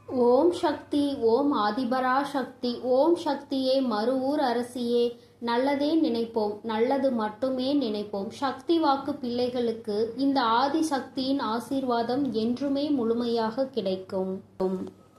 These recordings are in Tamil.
ஓம் சக்தி, ஓம் ஆதிபரா சக்தி, ஓம் சக்தியே, மறுவூர் அரசியே, நல்லதே நினைப்போம், நல்லது மட்டுமே நினைப்போம். சக்தி வாக்கு பிள்ளைகளுக்கு இந்த ஆதிசக்தியின் ஆசீர்வாதம் என்றுமே முழுமையாக கிடைக்கும்.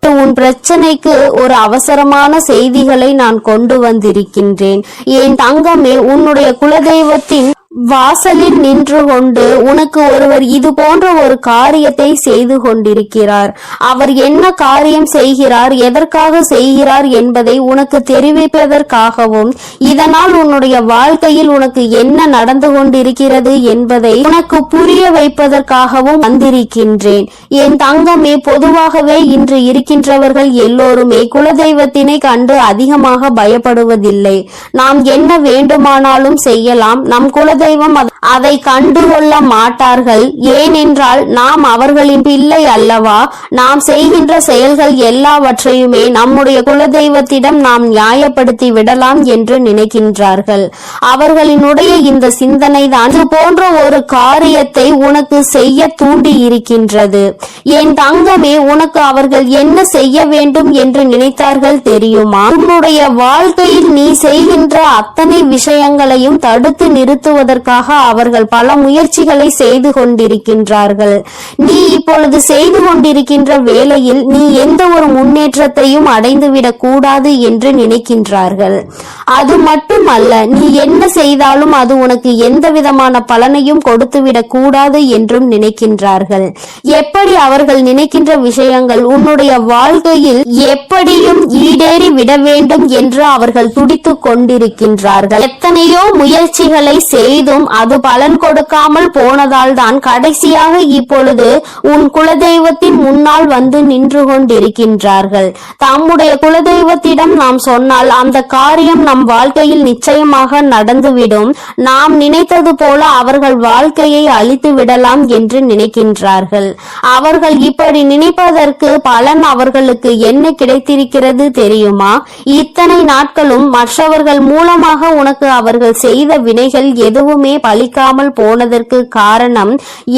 உன் பிரச்சனைக்கு ஒரு அவசரமான செய்திகளை நான் கொண்டு வந்திருக்கின்றேன். என் தங்கமே, உன்னுடைய குலதெய்வத்தின் வாசலில் நின்று கொண்டு உனக்கு ஒருவர் இது போன்ற ஒரு காரியத்தை செய்து கொண்டிருக்கிறார். அவர் என்ன காரியம் செய்கிறார், எதற்காக செய்கிறார் என்பதை உனக்கு தெரிவிப்பதற்காகவும், இதனால் உன்னுடைய வாழ்க்கையில் உனக்கு என்ன நடந்து கொண்டிருக்கிறது என்பதை உனக்கு புரிய வைப்பதற்காகவும் வந்திருக்கின்றேன். என் தங்கமே, பொதுவாகவே இன்று இருக்கின்றவர்கள் எல்லோருமே குலதெய்வத்தினை கண்டு அதிகமாக பயப்படுவதில்லை. நாம் என்ன வேண்டுமானாலும் செய்யலாம், நம் குலதெய்வம் அதை கண்டுகொள்ள மாட்டார்கள். ஏனென்றால் நாம் அவர்களின் பிள்ளை அல்லவா. நாம் செய்கின்ற செயல்கள் எல்லாவற்றையுமே நம்முடைய குலதெய்வத்திடம் நாம் நியாயப்படுத்தி விடலாம் என்று நினைக்கின்றார்கள். அவர்களினுடைய இந்த சிந்தனை தான் இது போன்ற ஒரு காரியத்தை உனக்கு செய்ய தூண்டி இருக்கின்றது. என் தங்கமே, உனக்கு அவர்கள் என்ன செய்ய வேண்டும் என்று நினைத்தார்கள் தெரியுமா? உன்னுடைய வாழ்க்கையில் நீ செய்கின்ற அத்தனை விஷயங்களையும் தடுத்து நிறுத்துவதற்காக அவர்கள் பல முயற்சிகளை செய்து கொண்டிருக்கின்றார்கள். நீ இப்பொழுது செய்து கொண்டிருக்கின்ற வேளையில் நீ எந்த ஒரு முன்னேற்றத்தையும் அடைந்துவிடக் கூடாது என்று நினைக்கின்றார்கள். அது மட்டுமல்ல, நீ என்ன செய்தாலும் அது உனக்கு எந்த விதமான பலனையும் கொடுத்துவிடக் கூடாது என்றும் நினைக்கின்றார்கள். எப்படி அவர்கள் நினைக்கின்ற விஷயங்கள் உன்னுடைய வாழ்க்கையில் எப்படியும் ஈடேறி விட வேண்டும் என்று அவர்கள் துடித்துக் கொண்டிருக்கின்றார்கள். எத்தனையோ முயற்சிகளை செய்தும் அது பலன் கொடுக்காமல் போனதால் தான் கடைசியாக இப்பொழுது உன் குலதெய்வத்தின் முன்னால் வந்து நின்று கொண்டிருக்கின்றார்கள். தம்முடைய குலதெய்வத்திடம் நாம் சொன்னால் அந்த காரியம் நம் வாழ்க்கையில் நிச்சயமாக நடந்துவிடும். நாம் நினைத்தது போல அவர்கள் வாழ்க்கையை அழித்து விடலாம் என்று நினைக்கின்றார்கள். அவர்கள் இப்படி நினைப்பதற்கு பலன் அவர்களுக்கு என்ன கிடைத்திருக்கிறது தெரியுமா? இத்தனை நாட்களும் மற்றவர்கள் மூலமாக உனக்கு அவர்கள் செய்த வினைகள் எதுவுமே பலிக்காமல் போனதற்கு காரணம்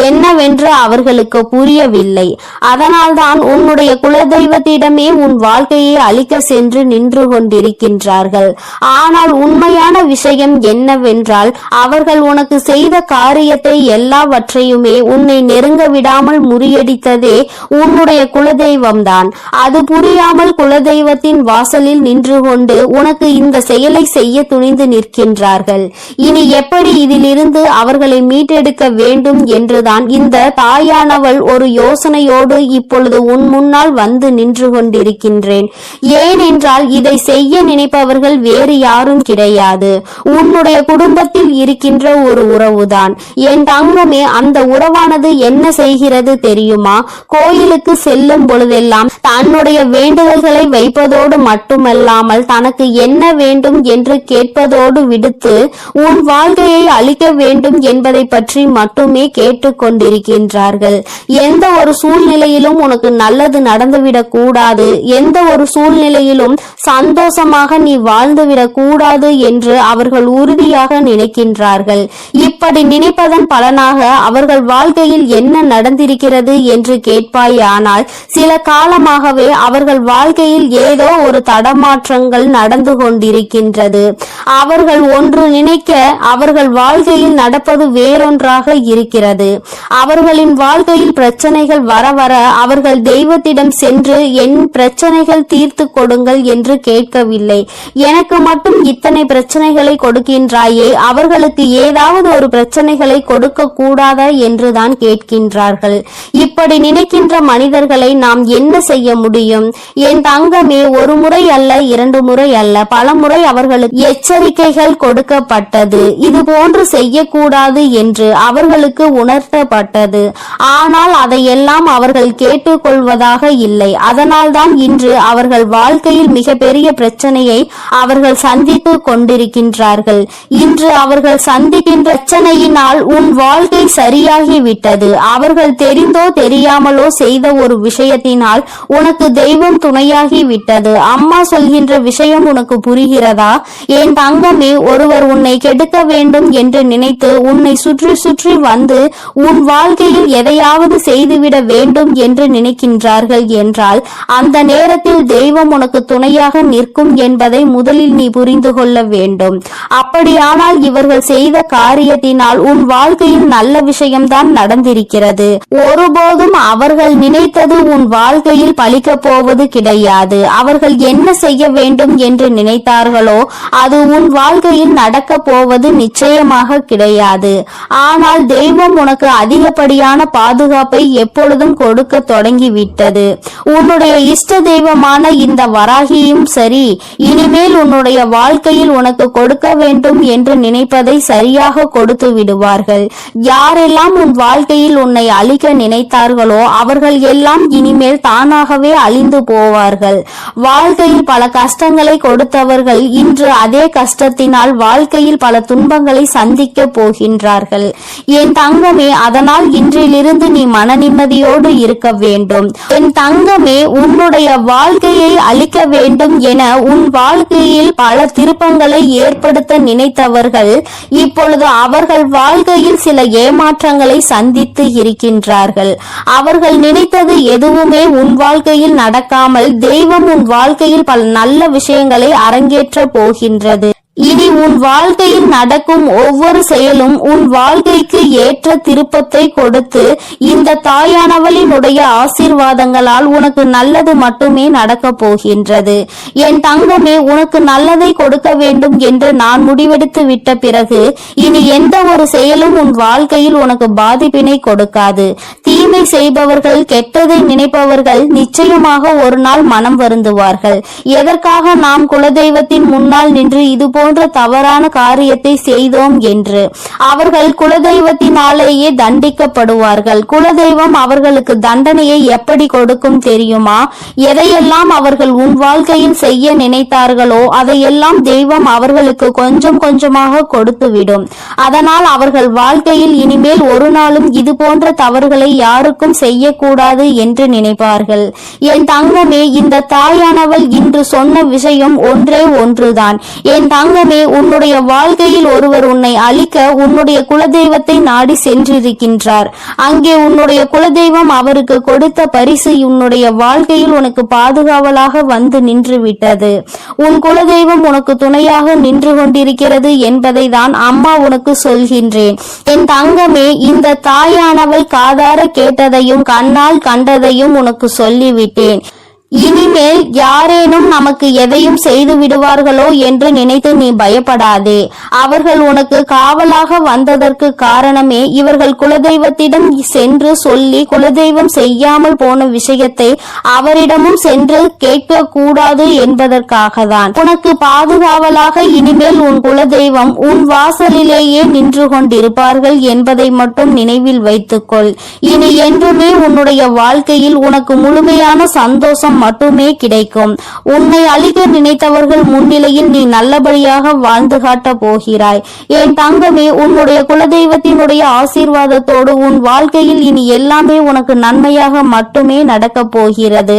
என்னவென்று அவர்களுக்கு புரியவில்லை. அதனால்தான் உன்னுடைய குலதெய்வத்திடமே உன் வாழ்க்கையை அழிக்க சென்று நின்று கொண்டிருக்கின்றார்கள். ஆனால் உண்மையான விஷயம் என்னவென்றால், அவர்கள் உனக்கு செய்த காரியத்தை எல்லாவற்றையுமே உன்னை நெருங்க விடாமல் முறியடித்ததே உன்னுடைய குலதெய்வம்தான். அது புரியாமல் குலதெய்வத்தின் வாசலில் நின்று கொண்டு உனக்கு இந்த செயலை செய்ய துணிந்து நிற்கின்றார்கள். இனி எப்படி இதிலிருந்து அவர்களை மீட்டெடுக்க வேண்டும் என்றுதான் இந்த தாயானவள் ஒரு யோசனையோடு இப்பொழுது உன் முன்னால் வந்து நின்று கொண்டிருக்கின்றேன். ஏனென்றால் இதை செய்ய நினைப்பவர்கள் வேறு யாரும் கிடையாது, உன்னுடைய குடும்பத்தில் இருக்கின்ற ஒரு உறவுதான். என் தங்கமே, அந்த உறவானது என்ன செய்கிறது தெரியுமா? கோயிலுக்கு செல்லும் பொழுதெல்லாம் தன்னுடைய வேண்டுதல்களை வைப்பதோடு மட்டுமல்லாமல் தனக்கு என்ன வேண்டும் என்று கேட்பதோடு விடுத்து உன் வாழ்க்கையை அழிக்க வேண்டும் என்பதை பற்றி மட்டுமே கேட்டுக் கொண்டிருக்கின்றார்கள். எந்த ஒரு சூழ்நிலையிலும் உனக்கு நல்லது நடந்துவிடக் கூடாது, எந்த ஒரு சூழ்நிலையிலும் சந்தோஷமாக நீ வாழ்ந்துவிடக் கூடாது என்று அவர்கள் உறுதியாக நினைக்கின்றார்கள். இப்படி நினைப்பதன் பலனாக அவர்கள் வாழ்க்கையில் என்ன நடந்திருக்கிறது என்று கேட்பாயானால், சில காலமாகவே அவர்கள் வாழ்க்கையில் ஏதோ ஒரு தடமாற்றங்கள் நடந்து கொண்டிருக்கின்றது. அவர்கள் ஒன்று நினைக்க அவர்கள் வாழ்க்கையில் நடப்பது வேறொன்றாக இருக்கிறது. அவர்களின் வாழ்க்கையில் பிரச்சனைகள் வர வர அவர்கள் தெய்வத்திடம் சென்று என் பிரச்சனைகள் தீர்த்து கொடுங்கள் என்று கேட்கவில்லை. எனக்கு மட்டும் இத்தனை பிரச்சனைகளை கொடுக்கின்றாயே, அவர்களுக்கு ஏதாவது ஒரு பிரச்சனைகளை கொடுக்க கூடாதா என்றுதான் கேட்கின்றார்கள். இப்படி நினைக்கின்ற மனிதர்களை நாம் என்ன செய்ய முடியும்? என் தங்கமே, ஒரு முறை அல்ல, இரண்டு முறை அல்ல, பல முறை அவர்களுக்கு எச்சரிக்கைகள் கொடுக்கப்பட்டது. இது போன்று செய்யக்கூடாது என்று அவர்களுக்கு உணர்த்தப்பட்டது. ஆனால் அதையெல்லாம் அவர்கள் கேட்டுக்கொள்வதாக இல்லை. அதனால்தான் இன்று அவர்கள் வாழ்க்கையில் மிகப்பெரிய பிரச்சனையை அவர்கள் சந்தித்து கொண்டிருக்கின்றார்கள். இன்று அவர்கள் சந்திக்கின்ற பிரச்சனையினால் உன் வாழ்க்கை சரியாகிவிட்டது. அவர்கள் தெரிந்தோ தெரியாமலோ செய்த ஒரு விஷயத்தினால் உனக்கு தெய்வம் துணையாகி விட்டது. அம்மா சொல்கின்ற விஷயம் உனக்கு புரிகிறதா? என் தங்கமே, ஒருவர் உன்னை கெடுக்க வேண்டும் என்று நினைத்து உன்னை சுற்றி சுற்றி வந்து உன் வாழ்க்கையில் எதையாவது செய்துவிட வேண்டும் என்று நினைக்கின்றார்கள் என்றால் அந்த நேரத்தில் தெய்வம் உனக்கு துணையாக நிற்கும் என்பதை முதலில் நீ புரிந்து கொள்ள வேண்டும். அப்படியானால் இவர்கள் செய்த காரியத்தினால் உன் வாழ்க்கையில் நல்ல விஷயம்தான் நடந்திருக்கிறது. ஒருபோதும் அவர்கள் நினைத்தது உன் வாழ்க்கையில் பலிக்கப் போவது கிடையாது. அவர்கள் என்ன செய்ய வேண்டும் என்று நினைத்தார்களோ அது உன் வாழ்க்கையில் நடக்க போவது நிச்சயமாக கிடையாது. ஆனால் தெய்வம் உனக்கு அதிகப்படியான பாதுகாப்பை எப்பொழுதும் கொடுக்க தொடங்கிவிட்டது. உன்னுடைய இஷ்ட தெய்வமான இந்த வராகியும் சரி, இனிமேல் உன்னுடைய வாழ்க்கையில் உனக்கு கொடுக்க வேண்டும் என்று நினைப்பதை சரியாக கொடுத்து விடுவார்கள். யாரெல்லாம் உன் வாழ்க்கையில் உன்னை அழிக்க நினைத்தார்களோ அவர்கள் எல்லாம் இனிமேல் தானாகவே அழிந்து போவார்கள். வாழ்க்கையில் பல கஷ்டங்களை கொடுத்தவர்கள் இன்று அதே கஷ்டத்தினால் வாழ்க்கையில் பல துன்பங்களை சந்திக்க போகின்றார்கள். என் தங்கமே, அதனால் இன்றிலிருந்து நீ மன நிம்மதியோடு இருக்க வேண்டும். என் தங்கமே, உன்னுடைய வாழ்க்கையை அழிக்க வேண்டும் என உன் வாழ்க்கையில் பல திருப்பங்களை ஏற்படுத்த நினைத்தவர்கள் இப்பொழுது அவர்கள் வாழ்க்கையில் சில ஏமாற்றங்களை சந்தித்து இருக்கின்றார்கள். அவர்கள் நினைத்தது எதுவுமே உன் வாழ்க்கையில் நடக்காமல் தெய்வம் உன் வாழ்க்கையில் பல நல்ல விஷயங்களை அரங்கேற்ற போகின்றது. இனி உன் வாழ்க்கையில் நடக்கும் ஒவ்வொரு செயலும் உன் வாழ்க்கைக்கு ஏற்ற திருப்பத்தை கொடுத்து இந்த தாயானவளினுடைய ஆசீர்வாதங்களால் உனக்கு நல்லது மட்டுமே நடக்க போகின்றது. என் தங்கமே, உனக்கு நல்லதை கொடுக்க வேண்டும் என்று நான் முடிவெடுத்து விட்ட பிறகு இனி எந்த ஒரு செயலும் உன் வாழ்க்கையில் உனக்கு பாதிப்பினை கொடுக்காது. தீமை செய்பவர்கள், கெட்டதை நினைப்பவர்கள் நிச்சயமாக ஒரு நாள் மனம் வருந்துவார்கள். எதற்காக நாம் குலதெய்வத்தின் முன்னால் நின்று இது போன்ற தவறான காரியத்தை செய்தோம் என்று அவர்கள் குலதெய்வத்தினாலேயே தண்டிக்கப்படுவார்கள். குலதெய்வம் அவர்களுக்கு தண்டனையை எப்படி கொடுக்கும் தெரியுமா? எதையெல்லாம் அவர்கள் உன் வாழ்க்கையில் செய்ய நினைத்தார்களோ அதையெல்லாம் தெய்வம் அவர்களுக்கு கொஞ்சம் கொஞ்சமாக கொடுத்துவிடும். அதனால் அவர்கள் வாழ்க்கையில் இனிமேல் ஒரு நாளும் இது போன்ற தவறுகளை யாருக்கும் செய்யக்கூடாது என்று நினைப்பார்கள். என் தங்கமே, இந்த தாயானவள் இன்று சொன்ன விஷயம் ஒன்றே ஒன்றுதான். என் தங்கமே, உன்னுடைய வாழ்க்கையில் ஒருவர் உன்னை அழிக்க உன்னுடைய குலதெய்வத்தை நாடி சென்றிருக்கின்றார். அங்கே உன்னுடைய குலதெய்வம் அவருக்கு கொடுத்த பரிசு உன்னுடைய வாழ்க்கையில் உனக்கு பாதுகாவலாக வந்து நின்று விட்டது. உன் குலதெய்வம் உனக்கு துணையாக நின்று கொண்டிருக்கிறது என்பதை தான் அம்மா உனக்கு சொல்கின்றேன். என் தங்கமே, இந்த தாயானவள் காதார கேட்டதையும் கண்ணால் கண்டதையும் உனக்கு சொல்லிவிட்டேன். இனிமேல் யாரேனும் நமக்கு எதையும் செய்து விடுவார்களோ என்று நினைத்து நீ பயப்படாதே. அவர்கள் உனக்கு காவலாக வந்ததற்கு காரணமே இவர்கள் குலதெய்வத்திடம் சென்று சொல்லி குலதெய்வம் செய்யாமல் போன விஷயத்தை அவரிடமும் சென்று கேட்க கூடாது என்பதற்காக தான். உனக்கு பாதுகாவலாக இனிமேல் உன் குலதெய்வம் உன் வாசலிலேயே நின்று கொண்டிருப்பார்கள் என்பதை மட்டும் நினைவில் வைத்துக்கொள். இனி என்றுமே உன்னுடைய வாழ்க்கையில் உனக்கு முழுமையான சந்தோஷம் மட்டுமே கிடைக்கும். உன்னை அழிக்க நினைத்தவர்கள் முன்னிலையில் நீ நல்லபடியாக வாழ்ந்து காட்ட போகிறாய். என் தங்கமே, உன்னுடைய குலதெய்வத்தினுடைய ஆசீர்வாதத்தோடு உன் வாழ்க்கையில் இனி எல்லாமே உனக்கு நன்மையாக மட்டுமே நடக்க போகிறது.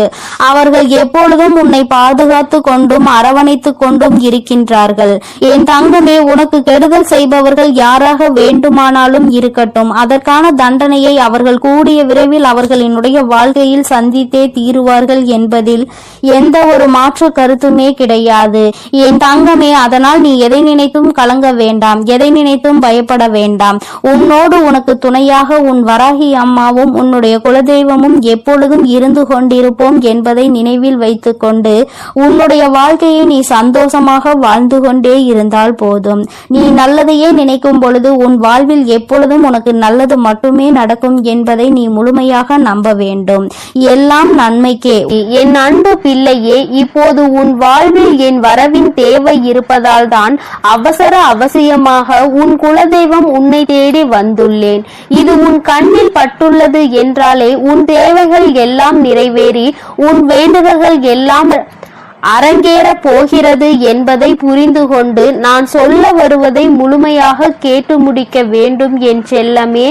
அவர்கள் எப்பொழுதும் உன்னை பாதுகாத்து கொண்டும் அரவணைத்து கொண்டும் இருக்கின்றார்கள். என் தங்கமே, உனக்கு கெடுதல் செய்பவர்கள் யாராக வேண்டுமானாலும் இருக்கட்டும், அதற்கான தண்டனையை அவர்கள் கூடிய விரைவில் அவர்களினுடைய வாழ்க்கையில் சந்தித்தே தீருவார்கள் என்பதில் எந்த ஒரு மாற்று கருத்துமே கிடையாது. என் தங்கமே, அதனால் நீ எதை நினைத்தும் கலங்க வேண்டாம், எதை நினைத்தும் பயப்பட வேண்டாம். உன்னோடு உனக்கு துணையாக உன் வராகி அம்மாவும் உன்னுடைய குலதெய்வமும் எப்பொழுதும் இருந்து கொண்டிருப்போம் என்பதை நினைவில் வைத்துக் கொண்டு உன்னுடைய வாழ்க்கையை நீ சந்தோஷமாக வாழ்ந்து கொண்டே இருந்தால் போதும். நீ நல்லதையே நினைக்கும் பொழுது உன் வாழ்வில் எப்பொழுதும் உனக்கு நல்லது மட்டுமே நடக்கும் என்பதை நீ முழுமையாக நம்ப வேண்டும். எல்லாம் நன்மைக்கே. என் அன்பு பிள்ளையே, இப்போது உன் வாழ்வில் என் வரவின் தேவை இருப்பதால் தான் அவசியமாக உன் குலதெய்வம் உன்னை தேடி வந்துள்ளேன். இது உன் கண்ணில் பட்டுள்ளது என்றாலே உன் தேவைகள் எல்லாம் நிறைவேறி உன் வேண்டுதல்கள் எல்லாம் அரங்கேற போகிறது என்பதை புரிந்து கொண்டு நான் சொல்ல வருவதை முழுமையாக கேட்டு முடிக்க வேண்டும் என் செல்லமே.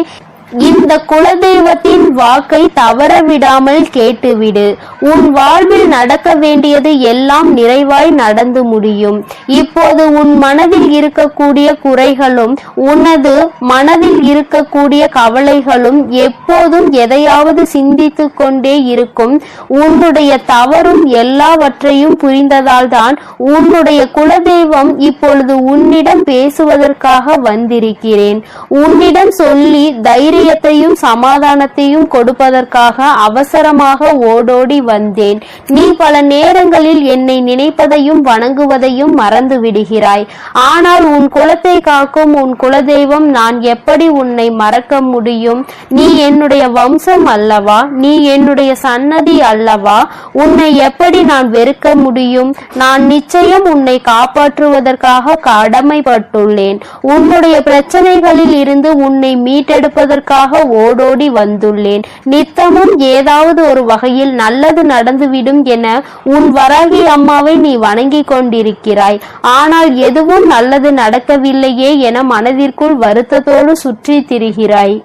இந்த குலதெய்வத்தின் வாக்கை தவற விடாமல் கேட்டுவிடு. உன் வாழ்வில் நடக்க வேண்டியது எல்லாம் நிறைவாய் நடந்து முடியும். இப்போது உன் மனதில் இருக்கக்கூடிய குறைகளும் உனது மனதில் இருக்கக்கூடிய கவலைகளும் எப்போதும் எதையாவது சிந்தித்து கொண்டே இருக்கும். உன்னுடைய தவறும் எல்லாவற்றையும் புரிந்ததால் தான் உன்னுடைய குலதெய்வம் இப்பொழுது உன்னிடம் பேசுவதற்காக வந்திருக்கிறேன். உன்னிடம் சொல்லி தைரியத்தையும் சமாதானத்தையும் கொடுப்பதற்காக அவசரமாக ஓடோடி வந்தேன். நீ பல நேரங்களில் என்னை நினைப்பதையும் வணங்குவதையும் மறந்து விடுகிறாய். ஆனால் உன் குலத்தை காக்கும் உன் குலதெய்வம் நான் எப்படி உன்னை மறக்க முடியும்? நீ என்னுடைய வம்சம் அல்லவா? நீ என்னுடைய சன்னதி அல்லவா? உன்னை எப்படி நான் வெறுக்க முடியும்? நான் நிச்சயம் உன்னை காப்பாற்றுவதற்காக கடமைப்பட்டுள்ளேன். உன்னுடைய பிரச்சனைகளில் இருந்து உன்னை மீட்டெடுப்பதற்காக ஓடோடி வந்துள்ளேன். நித்தமும் ஏதாவது ஒரு வகையில் நல்லது நடந்துவிடும் என உன் வராகி அம்மாவை நீ வணங்கி கொண்டிருக்கிறாய். ஆனால் எதுவும் நல்லது நடக்கவில்லையே என மனதிற்குள் வருத்தத்தோடு சுற்றி திரிகிறாய்.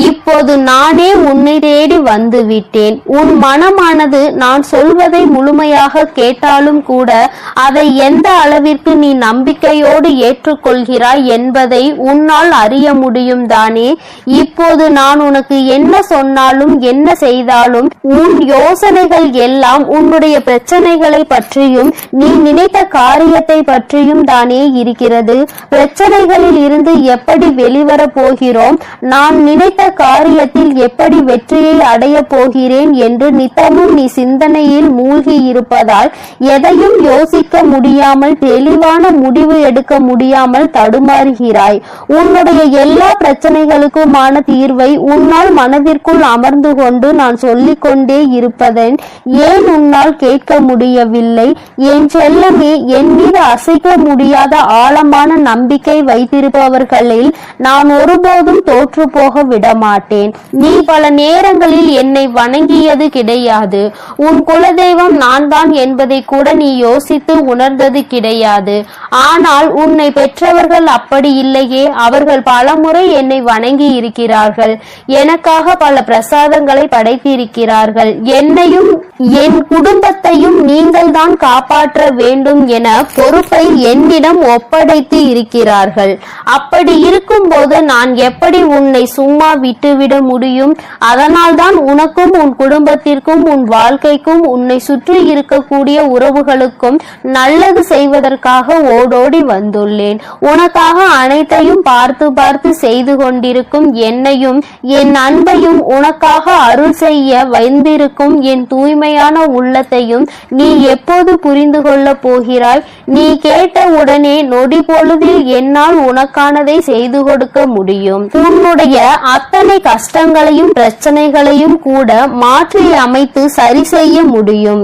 இப்போது நானே உன்னை தேடி வந்து விட்டேன். உன் மனமானது நான் சொல்வதை முழுமையாக கேட்டாலும் கூட அதை எந்த அளவிற்கு நீ நம்பிக்கையோடு ஏற்றுக்கொள்கிறாய் என்பதை உன்னால் அறிய முடியும் தானே. இப்போது நான் உனக்கு என்ன சொன்னாலும் என்ன செய்தாலும் உன் யோசனைகள் எல்லாம் உன்னுடைய பிரச்சனைகளை பற்றியும் நீ நினைத்த காரியத்தை பற்றியும் தானே இருக்கிறது. பிரச்சனைகளில் இருந்து எப்படி வெளிவர போகிறோம், நான் நினைத்த காரியத்தில் எப்படி வெற்றியை அடைய போகிறேன் என்று நித்தமும் நீ சிந்தனையில் மூழ்கி இருப்பதால் எதையும் யோசிக்க முடியாமல் தெளிவான முடிவு எடுக்க முடியாமல் தடுமாறுகிறாய். உன்னுடைய எல்லா பிரச்சனைகளுக்குமான தீர்வை உன்னால் மனதிற்குள் அமர்ந்து கொண்டு நான் சொல்லிக் கொண்டே இருப்பதன் ஏன் உன்னால் கேட்க முடியவில்லை? என் செல்லமே, என் மீது அசைக்க முடியாத ஆழமான நம்பிக்கை வைத்திருப்பவர்களில் நான் ஒருபோதும் தோற்று போக விடமாட்டேன். நீ பல நேரங்களில் என்னை வணங்கியது கிடையாது. உன் குலதெய்வம் நான் தான் என்பதை கூட நீ யோசித்து உணர்ந்தது கிடையாது. ஆனால் உன்னை பெற்றவர்கள் அப்படி இல்லையே. அவர்கள் பலமுறை என்னை வணங்கி இருக்கிறார்கள். எனக்காக பல பிரசாதங்களை படைத்திருக்கிறார்கள். என்னையும் என் குடும்பத்தையும் நீங்கள் தான் காப்பாற்ற வேண்டும் என பொறுப்பை என்னிடம் ஒப்படைத்து இருக்கிறார்கள். அப்படி இருக்கும் போது நான் எப்படி உன்னை சும்மா விட்டுவிட முடியும்? அதனால் தான் உனக்கும் உன் குடும்பத்திற்கும் உன் வாழ்க்கைக்கும் உன்னை சுற்றி இருக்கக்கூடிய உறவுகளுக்கும் நல்லது செய்வதற்காக ஓடோடி வந்துள்ளேன். உனக்காக அனைத்தையும் பார்த்து பார்த்து செய்து கொண்டிருக்கும் என்னையும் என் அன்பையும் உனக்காக அருள் செய்ய வந்திருக்கும் என் தூய்மையான உள்ளத்தையும் நீ எப்போது புரிந்து கொள்ள போகிறாய்? நீ கேட்ட உடனே நொடி பொழுதில் என்னால் உனக்கானதை செய்து கொடுக்க முடியும். உன்னுடைய அத்தனை கஷ்டங்களையும் பிரச்சனைகளையும் கூட மாற்றி அமைத்து சரி செய்ய முடியும்.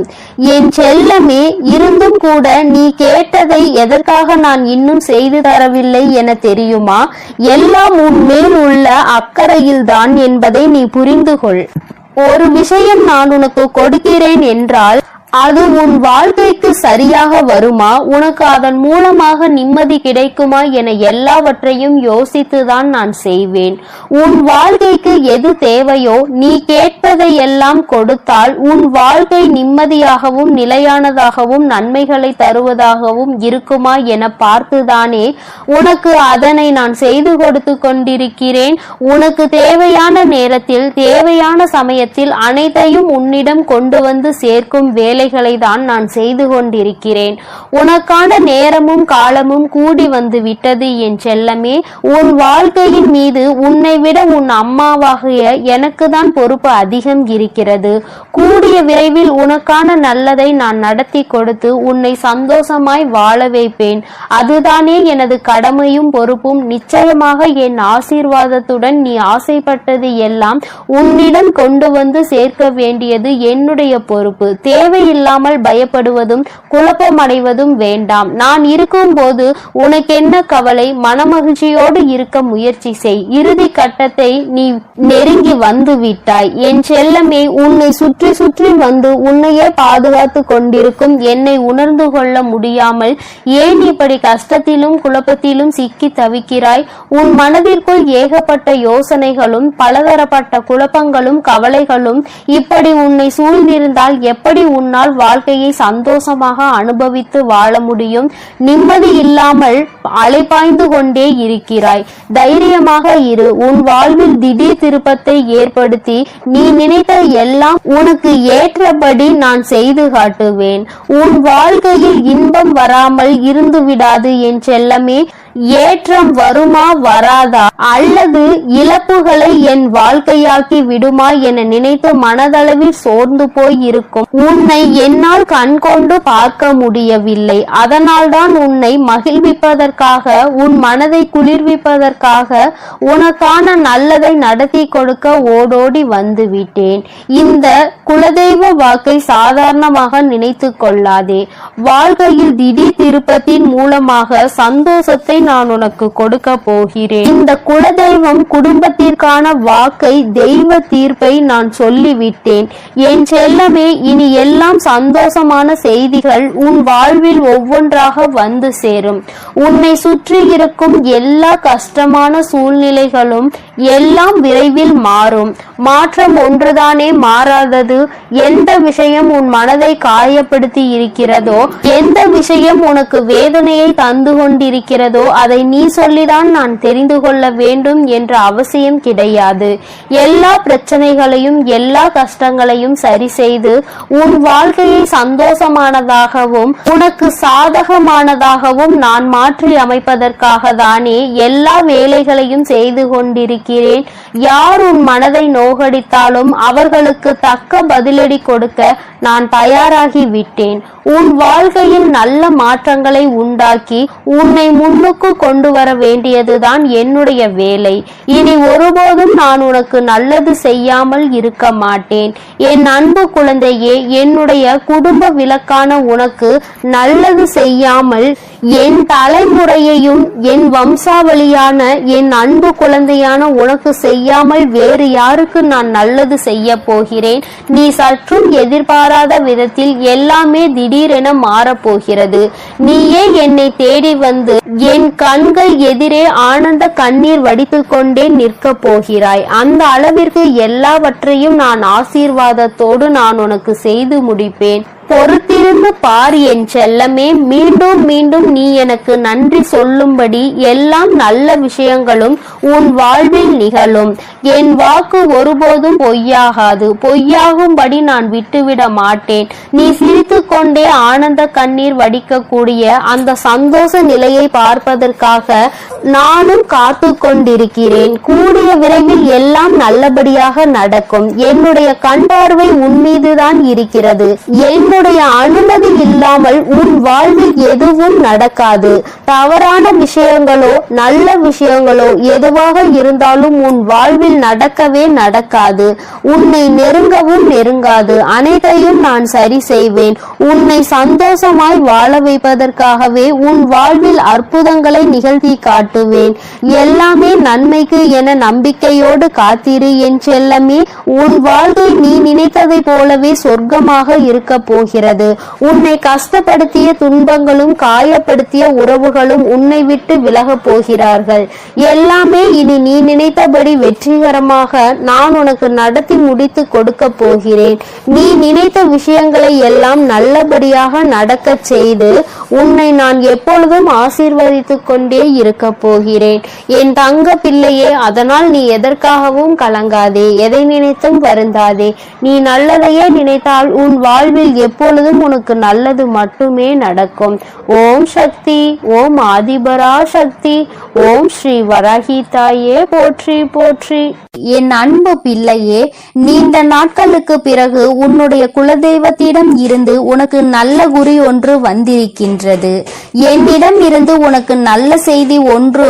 என் செல்லமே, இருந்தும் கூட நீ கேட்டதை எதற்காக நான் இன்னும் செய்து தரவில்லை என தெரியுமா? எல்லாம் உன் மேல் உள்ள அக்கறையில் தான் என்பதை நீ புரிந்து கொள். ஒரு விஷயம் நான் உனக்கு கொடுக்கிறேன் என்றால் அது உன் வாழ்க்கைக்கு சரியாக வருமா? உனக்கு அதன் மூலமாக நிம்மதி கிடைக்குமா என எல்லாவற்றையும் யோசித்துதான் நான் செய்வேன். உன் வாழ்க்கைக்கு எது தேவையோ நீ கேட்பதை எல்லாம் கொடுத்தால் உன் வாழ்க்கை நிம்மதியாகவும் நிலையானதாகவும் நன்மைகளை தருவதாகவும் இருக்குமா என பார்த்துதானே உனக்கு அதனை நான் செய்து கொடுத்து கொண்டிருக்கிறேன். உனக்கு தேவையான நேரத்தில் தேவையான சமயத்தில் அனைத்தையும் உன்னிடம் கொண்டு வந்து சேர்க்கும் வேலை தான் நான் செய்து கொண்டிருக்கிறேன். உனக்கான நேரமும் காலமும் கூடி வந்து விட்டது என் செல்லமே. உன் வாழ்க்கையின் மீது உன்னை விட உன் அம்மாவாகிய எனக்கு தான் பொறுப்பு அதிகம் இருக்கிறது. கூடிய விரைவில் உனக்கான நல்லதை நான் நடத்தி கொடுத்து உன்னை சந்தோஷமாய் வாழ வைப்பேன். அதுதானே எனது கடமையும் பொறுப்பும். நிச்சயமாக என் ஆசீர்வாதத்துடன் நீ ஆசைப்பட்டது எல்லாம் உன்னிடம் கொண்டு வந்து சேர்க்க வேண்டியது என்னுடைய பொறுப்பு. தேவையில்லை தேவையில்லாமல் பயப்படுவதும் குழப்பமடைவதும் வேண்டாம். நான் இருக்கும் போது உனக்கென்ன கவலை? மனமகிழ்ச்சியோடு இருக்க முயற்சி செய். இறுதி கட்டத்தை நீ நெருங்கி வந்து விட்டாய். என் செல்லமே, உன்னை சுற்றி சுற்றி வந்து உன்னையே பாதுகாத்து கொண்டிருக்கும் என்னை உணர்ந்து கொள்ள முடியாமல் ஏன் இப்படி கஷ்டத்திலும் குழப்பத்திலும் சிக்கி தவிக்கிறாய்? உன் மனதிற்குள் ஏகப்பட்ட யோசனைகளும் பலதரப்பட்ட குழப்பங்களும் கவலைகளும் இப்படி உன்னை சூழ்ந்திருந்தால் எப்படி உன்னால் வாழ்க்கையை சந்தோஷமாக அனுபவித்து வாழ முடியும்? நிம்மதி இல்லாமல் அலைபாய்ந்து கொண்டே இருக்கிறாய். தைரியமாக இரு. உன் வாழ்வில் திடீர் திருப்பத்தை ஏற்படுத்தி நீ நினைத்த எல்லாம் உனக்கு ஏற்றபடி நான் செய்து காட்டுவேன். உன் வாழ்க்கையில் இன்பம் வராமல் இருந்து விடாது என் செல்லமே. ஏற்றம் வருமா வராதா, அல்லது இழப்புகளை என் வாழ்க்கையாக்கி விடுமா என நினைத்து மனதளவில் சோர்ந்து போய் இருக்கும் உன்னை என்னால் கண் கொண்டு பார்க்க முடியவில்லை. அதனால்தான் உன்னை மகிழ்விப்பதற்காக, உன் மனதை குளிர்விப்பதற்காக உனக்கான நல்லதை நடத்தி கொடுக்க ஓடோடி வந்து விட்டேன். இந்த குலதெய்வ வாக்கை சாதாரணமாக நினைத்து கொள்ளாதே. வாழ்க்கையில் திடீர் திருப்பத்தின் மூலமாக சந்தோஷத்தை நான் உனக்கு கொடுக்க போகிறேன். இந்த குலதெய்வம் குடும்பத்திற்கான வாக்கை, தெய்வ தீர்ப்பை நான் சொல்லிவிட்டேன். என் செல்லமே, இனி எல்லாம் சந்தோஷமான செய்திகள் உன் வாழ்வில் ஒவ்வொன்றாக வந்து சேரும். உன்னை சுற்றி இருக்கும் எல்லா கஷ்டமான சூழ்நிலைகளும் எல்லாம் விரைவில் மாறும். மாற்றம் ஒன்றுதானே மாறாதது. எந்த விஷயம் உன் மனதை காயப்படுத்தி இருக்கிறதோ, எந்த விஷயம் உனக்கு வேதனையை தந்து கொண்டிருக்கிறதோ அதை நீ சொல்லிதான் நான் தெரிந்து கொள்ள வேண்டும் என்ற அவசியம் கிடையாது. எல்லா பிரச்சனைகளையும் எல்லா கஷ்டங்களையும் சரி செய்து உன் வாழ்க்கையை சந்தோஷமானதாகவும் உனக்கு சாதகமானதாகவும் நான் மாற்றி அமைப்பதற்காக தானே எல்லா வேலைகளையும் செய்து கொண்டிருக்கிறேன். யார் உன் மனதை நோகடித்தாலும் அவர்களுக்கு தக்க பதிலடி கொடுக்க நான் தயாராகி விட்டேன். உன் வாழ்க்கையில் நல்ல மாற்றங்களை உண்டாக்கி உன்னை முன்னுக்கு கொண்டு வர வேண்டியதுதான் என்னுடைய வேலை. இனி ஒருபோதும் நான் உனக்கு நல்லது செய்யாமல் இருக்க மாட்டேன். என் அன்பு குழந்தையே, என்னுடைய குடும்ப விளக்கான உனக்கு நல்லது செய்யாமல் என் தலைமுறையையும் என் வம்சாவளியான என் அன்பு குழந்தையான உனக்கு செய்யாமல் வேறு யாருக்கு நான் நல்லது செய்ய போகிறேன்? நீ சற்றும் எதிர்பாராத விதத்தில் எல்லாமே திடீரென மாறப்போகிறது. நீயே என்னை தேடி வந்து என் கண்கள் எதிரே ஆனந்த கண்ணீர் வடித்துக் கொண்டே நிற்க போகிறாய். அந்த அளவிற்கு எல்லாவற்றையும் நான் ஆசீர்வாதத்தோடு நான் உனக்கு செய்து முடிப்பேன். பொறுத்திருந்து பார் என் செல்லமே. மீண்டும் மீண்டும் நீ எனக்கு நன்றி சொல்லும்படி எல்லாம் நல்ல விஷயங்களும் உன் வாழ்வில் நிகழும். என் வாக்கு ஒருபோதும் பொய்யாகாது. பொய்யாகும்படி நான் விட்டுவிட மாட்டேன். நீ சிரித்து கொண்டே ஆனந்த கண்ணீர் வடிக்கக்கூடிய அந்த சந்தோஷ நிலையை பார்ப்பதற்காக நானும் காத்து கொண்டிருக்கிறேன். கூடிய விரைவில் எல்லாம் நல்லபடியாக நடக்கும். என்னுடைய கண் பார்வை உன் மீதுதான் இருக்கிறது. என்னுடைய அனுமதி இல்லாமல் உன் வாழ்வில் எதுவும் நடக்காது. தவறான விஷயங்களோ நல்ல விஷயங்களோ எதுவாக இருந்தாலும் உன் வாழ்வில் நடக்கவே நடக்காது. உன்னை நெருங்கவும் நெருங்காது. அனைத்தையும் நான் சரி செய்வேன். உன்னை சந்தோஷமாய் வாழ வைப்பதற்காகவே உன் வாழ்வில் அற்புதங்களை நிகழ்த்தி காட்டுவேன். எல்லாமே நன்மைக்கு என நம்பிக்கையோடு காத்திரு என் செல்லமே. உன் வாழ்க்கை நீ நினைத்ததை போலவே சொர்க்கமாக இருக்க போகிறது. உன்னை கஷ்டப்படுத்திய துன்பங்களும் காயப்படுத்திய உறவுகளும் உன்னை விட்டு விலக போகிறார்கள். எல்லாமே இனி நீ நினைத்தபடி வெற்றிகரமாக நான் உனக்கு நடத்தி முடித்து கொடுக்க போகிறேன். நீ நினைத்த விஷயங்களை எல்லாம் நல்லபடியாக நடக்க செய்து உன்னை நான் எப்பொழுதும் ஆசீர்வதித்துக் கொண்டே இருக்க போகிறேன் என் தங்க பிள்ளையே. அதனால் நீ எதற்காகவும் கலங்காதே, எதை நினைத்தும் வருந்தாதே. நீ நல்லதையே நினைத்தால் உன் வாழ்வில் எப்பொழுதும் உனக்கு நல்லது மட்டுமே நடக்கும். ஓம் சக்தி, ஓம் ஆதிபரா சக்தி, ஓம் ஸ்ரீ வராகி தாயே போற்றி போற்றி. என் அன்பு பிள்ளையே, நீண்ட நாட்களுக்கு பிறகு உன்னுடைய குலதெய்வத்திடம் இருந்து உனக்கு நல்ல குறி ஒன்று வந்திருக்கின்றது. என்னிடம் இருந்து உனக்கு நல்ல செய்தி ஒன்று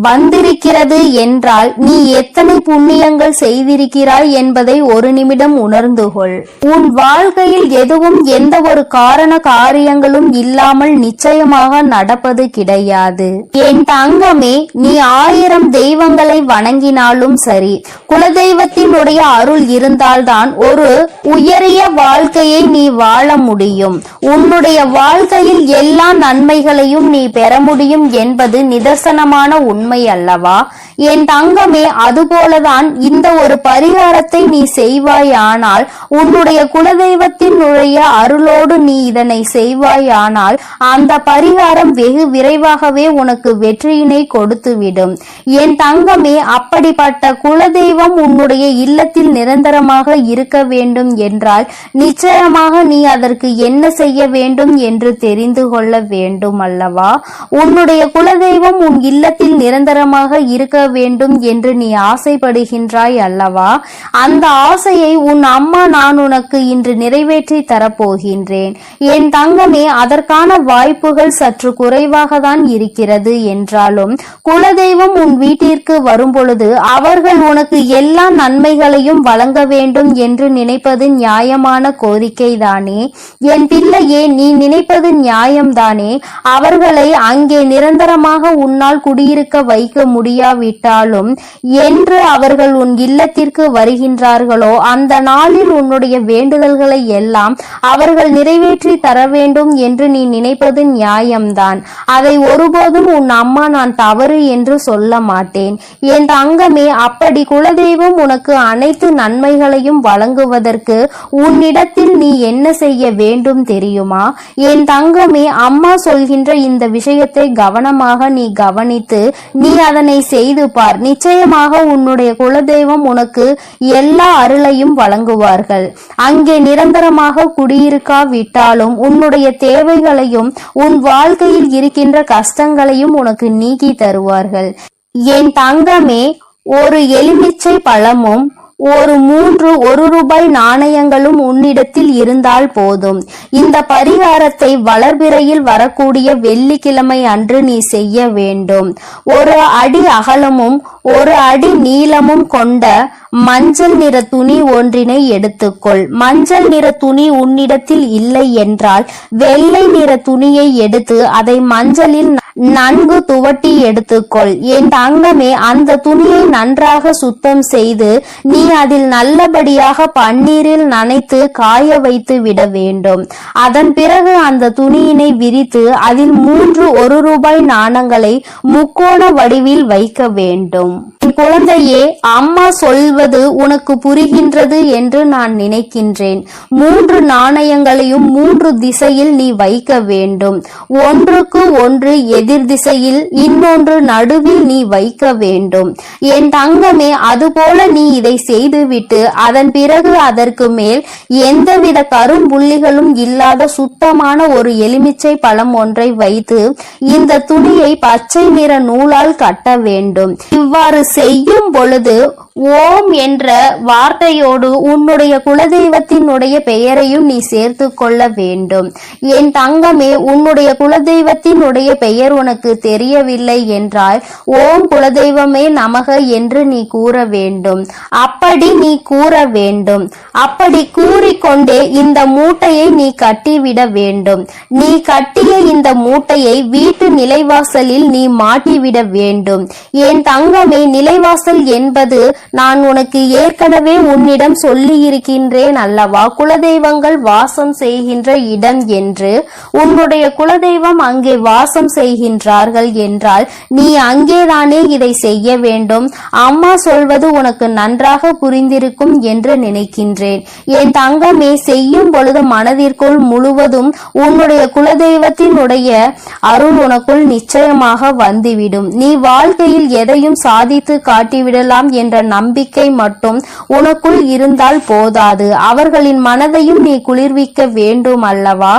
வந்திருக்கிறது என்றால் நீ எத்தனை புண்ணியங்கள் செய்திருக்கிறாய் என்பதை ஒரு நிமிடம் உணர்ந்து கொள். உன் வாழ்க்கையில் எதுவும் எந்த ஒரு காரண காரியங்களும் இல்லாமல் நிச்சயமாக நடப்பது கிடையாது. என் தங்கமே, நீ 1000 தெய்வங்களை வணங்கினாலும் சரி, குலதெய்வத்தினுடைய அருள் இருந்தால்தான் ஒரு உயரிய வாழ்க்கையை நீ வாழ முடியும். உன்னுடைய வாழ்க்கையில் எல்லா நன்மைகளையும் நீ பெற முடியும் என்பது நிதர்சனமான உண்மை அல்லவா? என் தங்கமே, அதுபோலதான் இந்த ஒரு பரிகாரத்தை நீ செய்வாயானால், உன்னுடைய குலதெய்வத்தினுடைய அருளோடு நீ இதனை செய்வாயானால், அந்த பரிகாரம் வெகு விரைவாகவே உனக்கு வெற்றியினை கொடுத்துவிடும். என் தங்கமே, அப்படிப்பட்ட குலதெய்வம் உன்னுடைய இல்லத்தில் நிரந்தரமாக இருக்க வேண்டும் என்றால் நிச்சயமாக நீ அதற்கு என்ன செய்ய வேண்டும் என்று தெரிந்து கொள்ள வேண்டும் அல்லவா? உன்னுடைய குலதெய்வம் உன் இல்லத்தில் நிரந்தரமாக இருக்க வேண்டும் என்று நீ ஆசைப்படுகின்றாய் அல்லவா? அந்த ஆசையை உன் அம்மா நான் உனக்கு இன்று நிறைவேற்றி தரப்போகின்றேன். என் தங்கமே, அதற்கான வாய்ப்புகள் சற்று குறைவாக தான் இருக்கிறது என்றாலும், குலதெய்வம் உன் வீட்டிற்கு வரும்பொழுது அவர்கள் உனக்கு எல்லா நன்மைகளையும் வழங்க வேண்டும் என்று நினைப்பது நியாயமான கோரிக்கை தானே? என் பிள்ளையே, நீ நினைப்பது நியாயம்தானே? அவர்களை அங்கே நிரந்தரமாக உன்னால் குடியிருக்க வைக்க முடியாவிட்டாலும், என்று அவர்கள் உன் இல்லத்திற்கு வருகின்றார்களோ அந்த நாளில் உன்னுடைய வேண்டுதல்களை எல்லாம் அவர்கள் நிறைவேற்றி தர வேண்டும் என்று நீ நினைப்பது நியாயம்தான். அதை ஒருபோதும் உன் அம்மா நான் தவறு என்று சொல்ல மாட்டேன். என் தங்கமே, அப்படி குலதெய்வம் உனக்கு அனைத்து நன்மைகளையும் வழங்குவதற்கு உன்னிடத்தில் நீ என்ன செய்ய வேண்டும் தெரியுமா? என் தங்கமே, அம்மா சொல்கின்ற இந்த விஷயத்தை கவனமாக நீ கவனித்து நீ அதனை செய்து பார். நிச்சயமாக உன்னுடைய குலதெய்வம் உனக்கு எல்லா அருளையும் வழங்குவார்கள். அங்கே நிரந்தரமாக குடியிருக்காவிட்டாலும் உன்னுடைய தேவைகளையும் உன் வாழ்க்கையில் இருக்கின்ற கஷ்டங்களையும் உனக்கு நீக்கி தருவார்கள். என் தங்கமே, ஒரு எலுமிச்சை பழமும் ஒரு 3 1 நாணயங்களும் உன்னிடத்தில் இருந்தால் போதும். இந்த பரிகாரத்தை வளர்பிறையில் வரக்கூடிய வெள்ளிக்கிழமை அன்று நீ செய்ய வேண்டும். 1 அடி அகலமும் 1 அடி நீளமும் கொண்ட மஞ்சள் நிற துணி ஒன்றினை எடுத்துக்கொள். மஞ்சள் நிற துணி உன்னிடத்தில் இல்லை என்றால் வெள்ளை நிற துணியை எடுத்து அதை மஞ்சளில் நன்கு துவட்டி எடுத்துக்கொள். என் தங்கமே, அந்த துணியை நன்றாக சுத்தம் செய்து நீ அதில் நல்லபடியாக பன்னீரில் நனைத்து காய வைத்து விட வேண்டும். அதன் பிறகு அந்த துணியினை விரித்து அதில் 3 1 நாணங்களை முக்கோண வடிவில் வைக்க வேண்டும். குழந்தையே, அம்மா சொல்வது உனக்கு புரிகின்றது என்று நான் நினைக்கின்றேன். 3 நாணயங்களையும் 3 திசையில் நீ வைக்க வேண்டும். ஒன்றுக்கு ஒன்று எதிர் திசையில், இன்னொன்று நடுவில் நீ வைக்க வேண்டும். என் தங்கமே, அதுபோல நீ இதை செய்துவிட்டு அதன் பிறகு அதற்கு மேல் எந்தவித கரும்புள்ளிகளும் இல்லாத சுத்தமான ஒரு எலுமிச்சை பழம் ஒன்றை வைத்து இந்த துணியை பச்சை நிற நூலால் கட்ட வேண்டும். இவ்வாறு செய்யும் பொழுது ஓம் என்ற வார்த்தையோடு உன்னுடைய குலதெய்வத்தினுடைய பெயரையும் நீ சேர்த்து கொள்ள வேண்டும். என் தங்கமே, உன்னுடைய குலதெய்வத்தினுடைய பெயர் உனக்கு தெரியவில்லை என்றால் ஓம் குலதெய்வமே நமக என்று நீ கூற வேண்டும். அப்படி நீ கூற வேண்டும். அப்படி கூறிக்கொண்டே இந்த மூட்டையை நீ கட்டிவிட வேண்டும். நீ கட்டிய இந்த மூட்டையை வீட்டு நிலைவாசலில் நீ மாட்டிவிட வேண்டும். என் தங்கமே, நிலைவாசல் என்பது நான் உனக்கு ஏற்கனவே உன்னிடம் சொல்லி இருக்கின்றேன் அல்லவா, குலதெய்வங்கள் வாசம் செய்கின்ற இடம் என்று. உன்னுடைய குலதெய்வம் அங்கே வாசம் செய்கின்றார்கள் என்றால் நீ அங்கேதானே இதை செய்ய வேண்டும். அம்மா சொல்வது உனக்கு நன்றாக புரிந்திருக்கும் என்று நினைக்கின்றேன். என் தங்கமே, செய்யும் பொழுது மனதிற்குள் முழுவதும் உன்னுடைய குலதெய்வத்தினுடைய அருள் உனக்குள் நிச்சயமாக வந்துவிடும். நீ வாழ்க்கையில் எதையும் சாதித்து காட்டிவிடலாம் என்ற நம்பிக்கை மட்டும் உனக்குள் இருந்தால் போதாது. அவர்களின் மனதையும் நீ குளிர்விக்க வேண்டும் அல்லவா?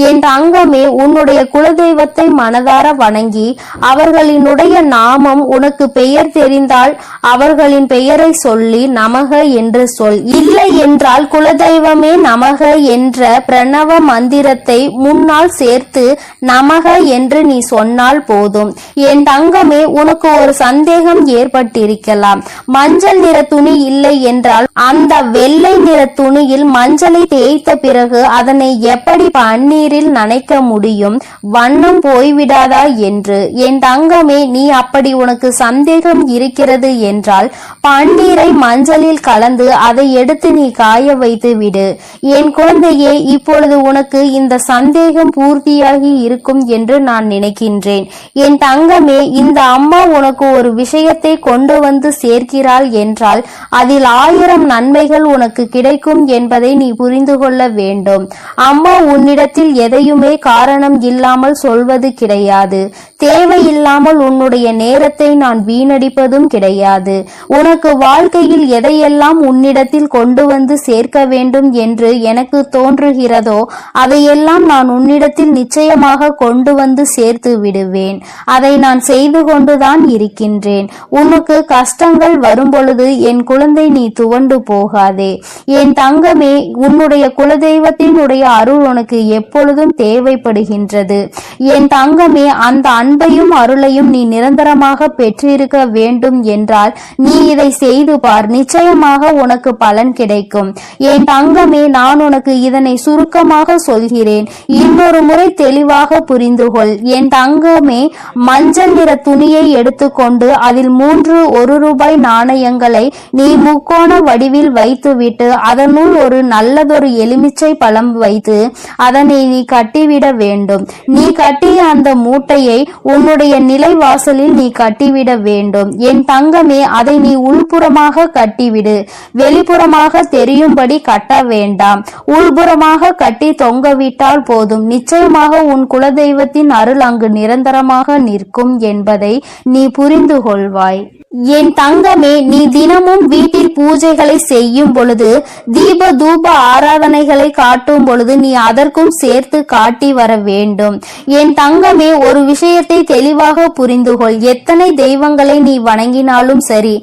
என் தங்கமே, உன்னுடைய குலதெய்வத்தை மனதார வணங்கி அவர்களினுடைய நாமம் உனக்கு பெயர் தெரிந்தால் அவர்களின் பெயரை சொல்லி நமக என்று சொல். இல்லை என்றால் குலதெய்வமே நமக என்ற பிரணவ மந்திரத்தை முன்னால் சேர்த்து நமக என்று நீ சொன்னால் போதும். என் தங்கமே, உனக்கு ஒரு சந்தேகம் ஏற்பட்டு வைக்கப்பட்டிருக்கலாம். மஞ்சள் நிற துணி இல்லை என்றால் அந்த வெள்ளை நிற துணியில் மஞ்சளை தேய்த்த பிறகு அதனை எப்படி பன்னீரில் நனைக்க முடியும்? வண்ணம் போய்விடாதா என்று. என் தங்கமே, நீ அப்படி உனக்கு சந்தேகம் இருக்கிறது என்றால் பன்னீரை மஞ்சளில் கலந்து அதை எடுத்து நீ காய வைத்து விடு. என் குழந்தையே, இப்பொழுது உனக்கு இந்த சந்தேகம் பூர்த்தியாகி இருக்கும் என்று நான் நினைக்கின்றேன். என் தங்கமே, இந்த அம்மா உனக்கு ஒரு விஷயத்தை கொண்டு வந்து சேர்க்கிறாள் என்றால் அதில் 1000 நன்மைகள் உனக்கு கிடைக்கும் என்பதை நீ புரிந்து கொள்ள வேண்டும். அம்மா உன்னிடத்தில் எதையுமே காரணம் இல்லாமல் சொல்வது கிடையாது. தேவையில்லாமல் உன்னுடைய நேரத்தை நான் வீணடிப்பதும் கிடையாது. உனக்கு வாழ்க்கையில் எதையெல்லாம் உன்னிடத்தில் கொண்டு வந்து சேர்க்க வேண்டும் என்று எனக்கு தோன்றுகிறதோ அதையெல்லாம் நான் உன்னிடத்தில் நிச்சயமாக கொண்டு வந்து சேர்த்து விடுவேன். அதை நான் செய்து கொண்டுதான் இருக்கின்றேன். உனக்கு கஷ்டங்கள் வரும்பொழுது என் குழந்தை நீ துவண்டு போகாதே. என் தங்கமே, உன்னுடைய குலதெய்வத்தினுடைய அருள் உனக்கு எப்பொழுதும் தேவைப்படுகின்றது. என் தங்கமே, அந்த அன்பையும் அருளையும் நீ நிரந்தரமாக பெற்றிருக்க வேண்டும் என்றால் நீ இதை செய்து பார். நிச்சயமாக உனக்கு பலன் கிடைக்கும். என் தங்கமே, நான் உனக்கு இதனை சுருக்கமாக சொல்கிறேன். இன்னொரு முறை தெளிவாக புரிந்து கொள். என் தங்கமே, மஞ்சள் நிற துணியை எடுத்துக்கொண்டு அதில் 3 1 ரூபாய் நாணயங்களை நீ முக்கோண வடிவில் வைத்துவிட்டு அதனுள் ஒரு நல்லதொரு எலுமிச்சை பழம் வைத்து அதனை நீ கட்டிவிட வேண்டும். நீ கட்டிய அந்த மூட்டையை உன்னுடைய நிலைவாசலில் நீ கட்டிவிட வேண்டும். என் தங்கமே, அதை நீ உள்புறமாக கட்டிவிடு. வெளிப்புறமாக தெரியும்படி கட்ட வேண்டாம். உள்புறமாக கட்டி தொங்கவிட்டால் போதும். நிச்சயமாக உன் குலதெய்வத்தின் அருள் அங்கு நிரந்தரமாக நிற்கும் என்பதை நீ புரிந்து கொள்வாய். என் தங்கமே, நீ தினமும் வீட்டில் பூஜைகளை செய்யும் பொழுது தீப தூப ஆராதனைகளை காட்டும் பொழுது நீ அதற்கும் சேர்த்து காட்டி வர வேண்டும். என் தங்கமே, ஒரு விஷயத்தை தெளிவாக புரிந்து கொள். எத்தனை தெய்வங்களை நீ வணங்கினாலும் சரி,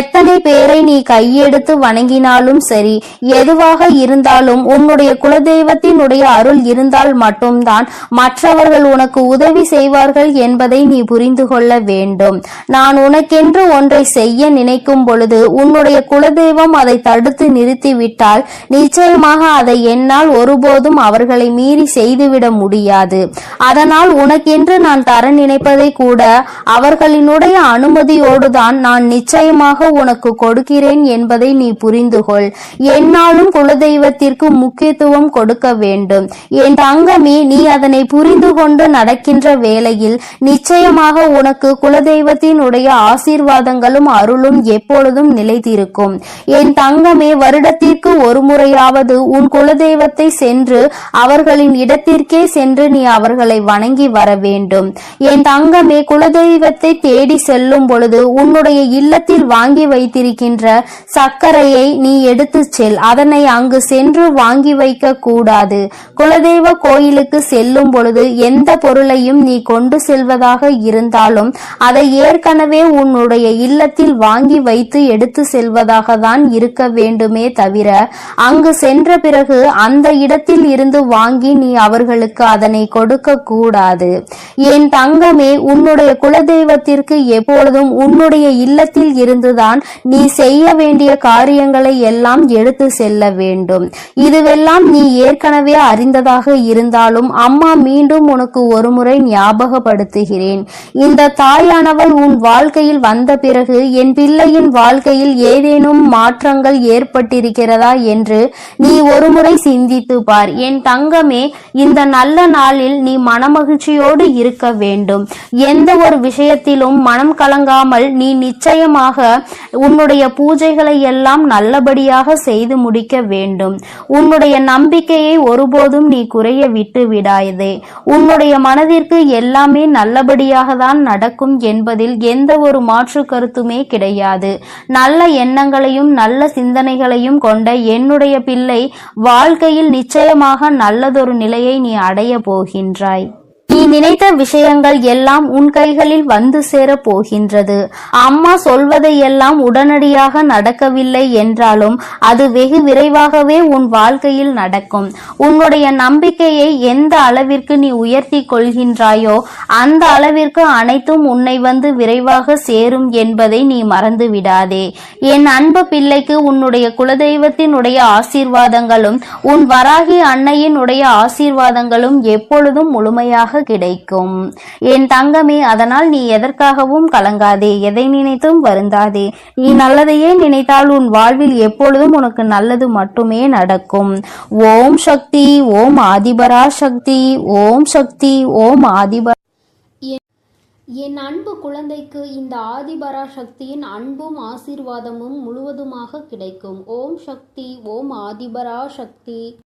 எத்தனை பேரை நீ கையெடுத்து வணங்கினாலும் சரி, எதுவாக இருந்தாலும் உன்னுடைய குலதெய்வத்தினுடைய அருள் இருந்தால் மட்டும்தான் மற்றவர்கள் உனக்கு உதவி செய்வார்கள் என்பதை நீ புரிந்து கொள்ள வேண்டும். நான் உனக்கென்று ஒன்றை செய்ய நினைக்கும் பொழுது உன்னுடைய குலதெய்வம் அதை தடுத்து நிறுத்திவிட்டால் நிச்சயமாக அதை என்னால் ஒருபோதும் அவர்களை மீறி செய்துவிட முடியாது. அதனால் உனக்கென்று நான் தர நினைப்பதை கூட அவர்களினுடைய அனுமதியோடுதான் நான் நிச்சயமாக உனக்கு கொடுக்கிறேன் என்பதை நீ புரிந்து கொள். என்னாலும் குலதெய்வத்திற்கு முக்கியத்துவம் கொடுக்க வேண்டும். என் தங்கமே, நீ அதனை புரிந்து கொண்டு நடக்கின்ற வேளையில் நிச்சயமாக உனக்கு குலதெய்வத்தினுடைய ஆசீர்வாதங்களும் அருளும் எப்பொழுதும் நிலைத்திருக்கும். என் தங்கமே, வருடத்திற்கு ஒரு முறையாவது உன் குலதெய்வத்தை சென்று அவர்களின் இடத்திற்கே சென்று நீ அவர்களை வணங்கி வர வேண்டும். என் தங்கமே, குலதெய்வத்தை தேடி செல்லும் பொழுது உன்னுடைய இல்லத்தில் வாங்கி வைத்திருக்கின்ற சர்க்கரையை நீ எடுத்து செல். அதனை அங்கு சென்று வாங்கி வைக்க கூடாது. குலதெய்வ கோயிலுக்கு செல்லும் பொழுது எந்த பொருளையும் நீ கொண்டு செல்வதாக இருந்தாலும் அதை ஏற்கனவே உன்னுடைய இல்லத்தில் வாங்கி வைத்து எடுத்து செல்வதாக தான் இருக்க வேண்டுமே தவிர அங்கு சென்ற பிறகு அந்த இடத்தில் இருந்து வாங்கி நீ அவர்களுக்கு அதனை கொடுக்க கூடாது. என் தங்கமே, உன்னுடைய குலதெய்வத்திற்கு எப்பொழுதும் உன்னுடைய இல்லத்தில் இருந்துதான் நீ செய்ய வேண்டிய காரியங்களை எல்லாம் எடுத்து செல்ல வேண்டும். இதுவெல்லாம் நீ ஏற்கனவே அறிந்ததாக இருந்தாலும் அம்மா மீண்டும் உனக்கு ஒரு முறை ஞாபகப்படுத்துகிறேன். இந்த தாயானவள் உன் வாழ்க்கையில் வந்த பிறகு என் பிள்ளையின் வாழ்க்கையில் ஏதேனும் மாற்றங்கள் ஏற்பட்டிருக்கிறதா என்று நீ ஒருமுறை சிந்தித்து பார். என் தங்கமே, இந்த நல்ல நாளில் நீ மனமகிழ்ச்சியோடு இருக்க வேண்டும். எந்த ஒரு விஷயத்திலும் மனம் கலங்காமல் நீ நிச்சயமாக உன்னுடைய பூஜைகளை எல்லாம் நல்லபடியாக செய்து முடிக்க வேண்டும். உன்னுடைய நம்பிக்கையை ஒருபோதும் நீ குறைய விட்டு விடாதே. உன்னுடைய மனதிற்கு எல்லாமே நல்லபடியாக தான் நடக்கும் என்பதில் எந்த ஒரு மாற்று கருத்துமே கிடையாது. நல்ல எண்ணங்களையும் நல்ல சிந்தனைகளையும் கொண்ட என்னுடைய பிள்ளை வாழ்க்கையில் நிச்சயமாக நல்லதொரு நிலையை நீ அடைய போகின்றாய். நீ நினைத்த விஷயங்கள் எல்லாம் உன் கைகளில் வந்து சேர போகின்றது. அம்மா சொல்வதையெல்லாம் உடனடியாக நடக்கவில்லை என்றாலும் அது வெகு விரைவாகவே உன் வாழ்க்கையில் நடக்கும். உன்னுடைய நம்பிக்கையை எந்த அளவிற்கு நீ உயர்த்தி கொள்கின்றாயோ அந்த அளவிற்கு அனைத்தும் உன்னை வந்து விரைவாக சேரும் என்பதை நீ மறந்து விடாதே. என் அன்பு பிள்ளைக்கு உன்னுடைய குலதெய்வத்தினுடைய ஆசீர்வாதங்களும் உன் வராகி அன்னையினுடைய ஆசீர்வாதங்களும் எப்பொழுதும் முழுமையாக கிடைக்கும். என் தங்கமே, அதனால் நீ எதற்காகவும் கலங்காதே, எதை நினைத்தும் வருந்தாதே. நீ நல்லதையே நினைத்தால் உன் வாழ்வில் எப்பொழுதும் உனக்கு நல்லது மட்டுமே நடக்கும். ஓம் சக்தி, ஓம் ஆதிபரா சக்தி, ஓம் சக்தி, ஓம் ஆதிபரா. என் அன்பு குழந்தைக்கு இந்த ஆதிபரா சக்தியின் அன்பும் ஆசீர்வாதமும் முழுவதுமாக கிடைக்கும். ஓம் சக்தி, ஓம் ஆதிபரா சக்தி.